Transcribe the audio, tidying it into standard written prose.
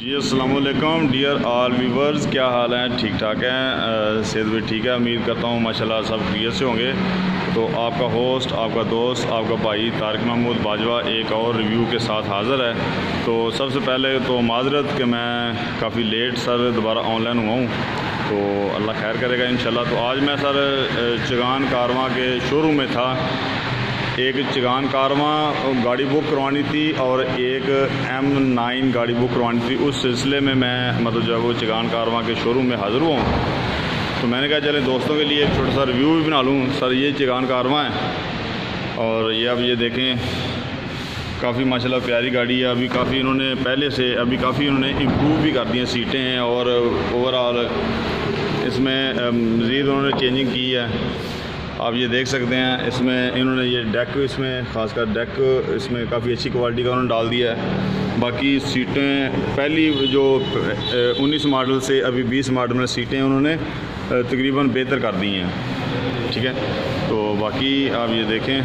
जी अस्सलाम वालेकुम dear all viewers, क्या हाल है? ठीक ठाक हैं, सेहत भी ठीक है। उम्मीद करता हूँ माशाल्लाह सब खैरियत से होंगे। तो आपका होस्ट, आपका दोस्त, आपका भाई तारिक महमूद बाजवा एक और रिव्यू के साथ हाज़िर है। तो सबसे पहले तो माजरत कि मैं काफ़ी लेट सर दोबारा ऑनलाइन हुआ हूँ, तो अल्लाह खैर करेगा इंशाल्लाह। तो आज मैं सर चिगान कारवां के शोरूम में था। एक चिगान कारवां गाड़ी बुक करवानी थी और एक M9 गाड़ी बुक करवानी थी। उस सिलसिले में मैं मतलब जो है वो चिगान कारवां के शोरूम में हाज़िर हुआ हूँ। तो मैंने कहा चले दोस्तों के लिए एक छोटा सा रिव्यू भी बना लूँ। सर ये चिगान कारवां है और ये अब ये देखें, काफ़ी माशाल्लाह प्यारी गाड़ी है। अभी काफ़ी इन्होंने पहले से अभी काफ़ी इन्होंने इम्प्रूव भी कर दी हैं सीटें हैं, और ओवरऑल इसमें मज़ीद उन्होंने चेंजिंग की है। आप ये देख सकते हैं, इसमें इन्होंने ये डेक, इसमें ख़ासकर डेक इसमें काफ़ी अच्छी क्वालिटी का उन्होंने डाल दिया है। बाकी सीटें पहली जो 19 मॉडल से अभी 20 मॉडल में सीटें उन्होंने तकरीबन बेहतर कर दी हैं। ठीक है, तो बाकी आप ये देखें